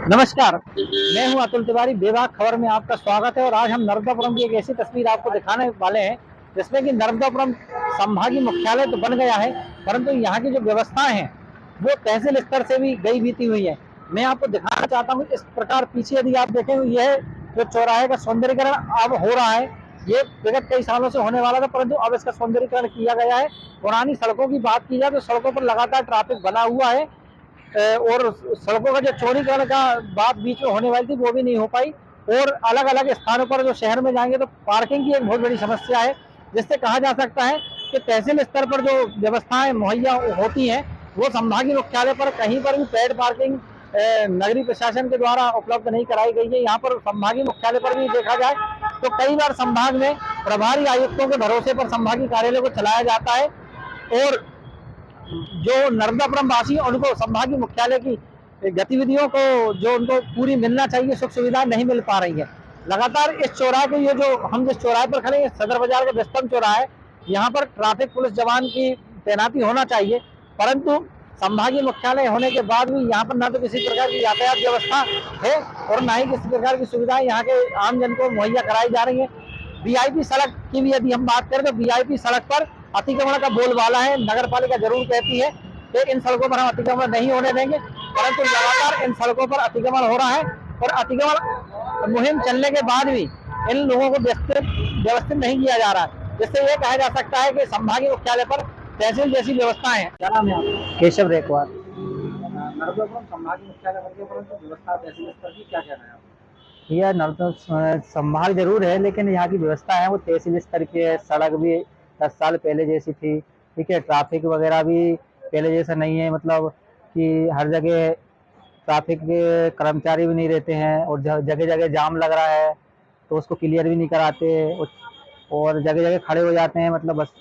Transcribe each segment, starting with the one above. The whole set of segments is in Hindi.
नमस्कार, मैं हूं अतुल तिवारी। बेबाक खबर में आपका स्वागत है। और आज हम नर्मदापुरम की एक ऐसी तस्वीर आपको दिखाने वाले हैं जिसमें कि नर्मदापुरम संभागीय मुख्यालय तो बन गया है, परंतु यहाँ की जो व्यवस्थाएं हैं वो तहसील स्तर से भी गई बीती हुई है। मैं आपको दिखाना चाहता हूँ इस प्रकार। पीछे यदि आप देखें, यह जो चौराहे का सौंदर्यीकरण अब हो रहा है, ये विगत कई सालों से होने वाला था, परंतु अब इसका सौंदर्यीकरण किया गया है। पुरानी सड़कों की बात की जाए तो सड़कों पर लगातार ट्रैफिक बना हुआ है, और सड़कों का जो चौड़ीकरण का बात बीच में होने वाली थी वो भी नहीं हो पाई। और अलग अलग स्थानों पर जो शहर में जाएंगे तो पार्किंग की एक बहुत बड़ी समस्या है, जिससे कहा जा सकता है कि तहसील स्तर पर जो व्यवस्थाएं मुहैया होती हैं वो संभागीय मुख्यालय पर कहीं पर भी पेड पार्किंग नगरीय प्रशासन के द्वारा उपलब्ध नहीं कराई गई है। यहाँ पर संभागीय मुख्यालय पर भी देखा जाए तो कई बार संभाग में प्रभारी आयुक्तों के भरोसे पर संभागीय कार्यालय को चलाया जाता है, और जो नर्मदापुरम वासी उनको संभागीय मुख्यालय की गतिविधियों को जो उनको पूरी मिलना चाहिए सुख सुविधा नहीं मिल पा रही है। लगातार इस चौराहे को, ये जो हम जिस चौराहे पर खड़े हैं सदर बाजार का व्यस्तम चौराहा है, यहाँ पर ट्रैफिक पुलिस जवान की तैनाती होना चाहिए, परंतु संभागीय मुख्यालय होने के बाद भी यहाँ पर न तो किसी प्रकार की यातायात व्यवस्था है और न ही किसी प्रकार की सुविधाएं यहाँ के आमजन को मुहैया कराई जा रही है। वीआईपी सड़क की भी यदि हम बात करें तो वीआईपी सड़क पर अतिक्रमण का बोलबाला है। नगर पालिका जरूर कहती है कि इन सड़कों पर हम अतिक्रमण नहीं होने देंगे, परंतु लगातार इन सड़कों पर अतिक्रमण हो रहा है, और अतिक्रमण मुहिम चलने के बाद भी इन लोगों को व्यवस्थित नहीं किया जा रहा है, जिससे ये कहा जा सकता है कि संभागीय मुख्यालय पर तहसील जैसी व्यवस्थाएं हैं। क्या नाम है आपका? केशव रेखवार। नर्मदापुरम संभागीय मुख्यालय बन गया, परंतु व्यवस्था तहसील स्तर की, क्या कहना है आपका? यह नर्मदा संभाग जरूर है, लेकिन यहाँ की व्यवस्था है वो तहसील स्तर की है। सड़क भी 10 साल पहले जैसी थी, ठीक है। ट्रैफिक वगैरह भी पहले जैसा नहीं है, मतलब कि हर जगह ट्रैफिक के कर्मचारी भी नहीं रहते हैं, और जगह जगह जाम लग रहा है तो उसको क्लियर भी नहीं कराते, और जगह जगह खड़े हो जाते हैं, मतलब बस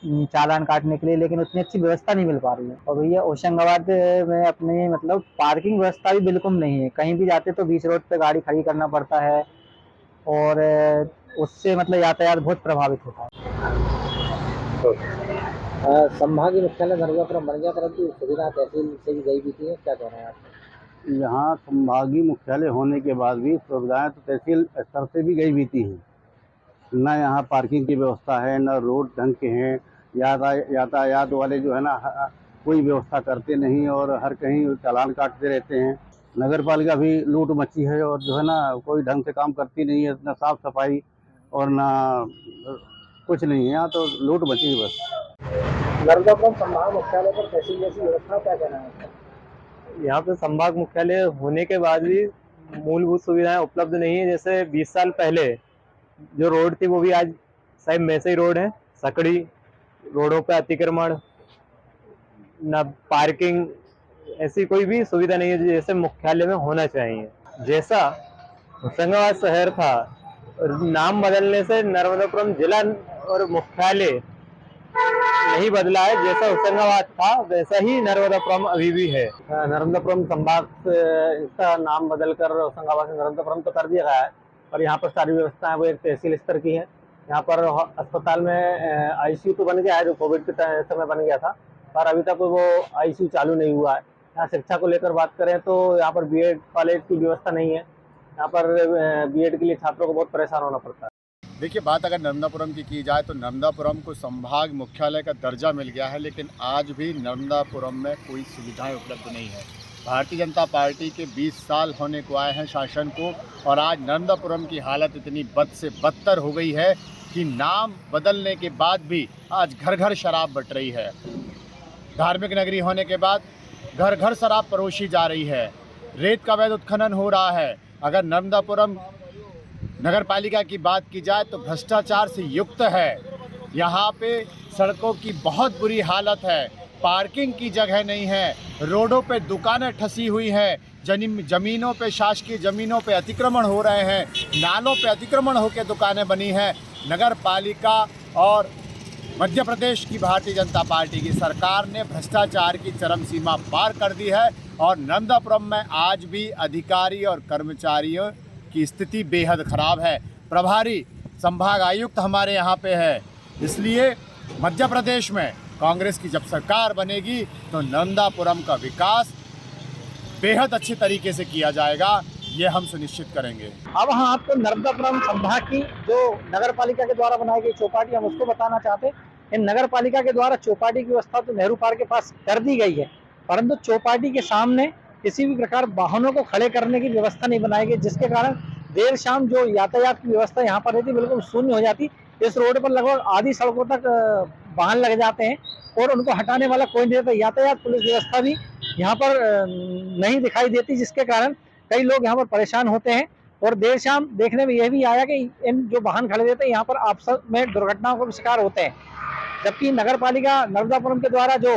चालान काटने के लिए, लेकिन उतनी अच्छी व्यवस्था नहीं मिल पा रही है। और भैया होशंगाबाद में अपनी मतलब पार्किंग व्यवस्था भी बिल्कुल नहीं है। कहीं भी जाते तो बीच रोड पे गाड़ी खड़ी करना पड़ता है, और उससे मतलब यातायात बहुत प्रभावित होता है। संभागीय मुख्यालय नर्मदापुरम बन गया, परंतु सुविधा तहसील से भी गई बीती है, क्या कह रहे हैं आप? यहाँ संभागीय मुख्यालय होने के बाद भी सुविधाएं तो तहसील स्तर से भी गई बीती हैं। न यहाँ पार्किंग की व्यवस्था है, न रोड ढंग के हैं। यातायात वाले जो है ना कोई व्यवस्था करते नहीं, और हर कहीं चालान काटते रहते हैं। नगर पालिका भी लूट मची है, और जो है ना कोई ढंग से काम करती नहीं है, न साफ सफाई और न कुछ नहीं है। यहाँ तो लूट मची है बस। नर्मदापुरम संभाग मुख्यालय पर तहसील जैसी व्यवस्था, क्या कहना है आपका? यहाँ पे संभाग मुख्यालय होने के बाद भी मूलभूत सुविधाएं उपलब्ध नहीं है। जैसे 20 साल पहले जो रोड थी वो भी आज शायद वैसे ही रोड है, सकड़ी रोडों पे अतिक्रमण, न पार्किंग, ऐसी कोई भी सुविधा नहीं है जैसे मुख्यालय में होना चाहिए। जैसा होशंगाबाद शहर था, नाम बदलने से नर्मदापुरम जिला और मुख्यालय नहीं बदला है। जैसा होशंगाबाद था वैसा ही नर्मदापुरम अभी भी है। नर्मदापुरम संभाग से इसका नाम बदलकर होशंगाबाद से नर्मदापुरम तो कर दिया गया है, और यहाँ पर सारी व्यवस्थाएं वो एक तहसील स्तर की है। यहाँ पर अस्पताल में आईसीयू तो बन गया है, जो कोविड के समय बन गया था, पर अभी तक वो आईसीयू चालू नहीं हुआ है। यहाँ शिक्षा को लेकर बात करें तो यहाँ पर बीएड कॉलेज की व्यवस्था नहीं है। यहाँ पर बीएड के लिए छात्रों को बहुत परेशान होना पड़ता है। देखिए, बात अगर नर्मदापुरम की जाए तो नर्मदापुरम को संभाग मुख्यालय का दर्जा मिल गया है, लेकिन आज भी नर्मदापुरम में कोई सुविधाएं उपलब्ध नहीं है। भारतीय जनता पार्टी के 20 साल होने को आए हैं शासन को, और आज नर्मदापुरम की हालत इतनी बद से बदतर हो गई है कि नाम बदलने के बाद भी आज घर घर शराब बट रही है। धार्मिक नगरी होने के बाद घर घर शराब परोसी जा रही है। रेत का अवैध उत्खनन हो रहा है। अगर नर्मदापुरम नगर पालिका की बात की जाए तो भ्रष्टाचार से युक्त है। यहाँ पे सड़कों की बहुत बुरी हालत है, पार्किंग की जगह नहीं है, रोडों पे दुकानें ठसी हुई हैं, जमीनों पे, शासकीय ज़मीनों पे अतिक्रमण हो रहे हैं, नालों पे अतिक्रमण होकर दुकानें बनी हैं। नगर पालिका और मध्य प्रदेश की भारतीय जनता पार्टी की सरकार ने भ्रष्टाचार की चरम सीमा पार कर दी है, और नर्मदापुरम में आज भी अधिकारी और कर्मचारियों की स्थिति बेहद ख़राब है। प्रभारी संभाग आयुक्त हमारे यहाँ पे है, इसलिए मध्य प्रदेश में कांग्रेस की जब सरकार बनेगी तो नर्मदापुरम का विकास बेहद अच्छे तरीके से किया जाएगा, ये हम सुनिश्चित करेंगे। अब हम आपको नर्मदापुरम संभाग की जो नगर पालिका के द्वारा बनाई गई चौपाटी, हम उसको बताना चाहते हैं। इन नगर पालिका के द्वारा चौपाटी की व्यवस्था तो नेहरू पार्क के पास कर दी गई है, परंतु चौपाटी के सामने किसी भी प्रकार वाहनों को खड़े करने की व्यवस्था नहीं बनाई गई, जिसके कारण देर शाम जो यातायात की व्यवस्था यहाँ पर रहती बिल्कुल शून्य हो जाती। इस रोड पर लगभग आधी सड़कों तक वाहन लग जाते हैं और उनको हटाने वाला कोई नहीं रहता। यातायात पुलिस व्यवस्था भी यहाँ पर नहीं दिखाई देती, जिसके कारण कई लोग यहाँ पर परेशान होते हैं। और देर शाम देखने में यह भी आया कि इन जो वाहन खड़े रहते हैं यहाँ पर आपस में दुर्घटनाओं का शिकार होते हैं। जबकि नगर पालिका नर्मदापुरम के द्वारा जो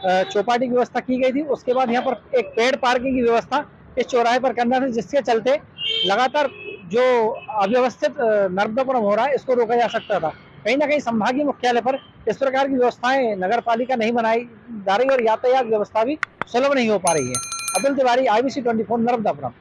चौपाटी की व्यवस्था की गई थी, उसके बाद यहाँ पर एक पेड पार्किंग की व्यवस्था इस चौराहे पर करना था, जिसके चलते लगातार जो अव्यवस्थित नर्मदापुरम हो रहा है इसको रोका जा सकता था। कहीं ना कहीं संभागीय मुख्यालय पर इस प्रकार की व्यवस्थाएं नगर पालिका नहीं बनाई जा रही और यातायात व्यवस्था भी सुलभ नहीं हो पा रही है। अतुल तिवारी, IBC 24 नर्मदापुरम।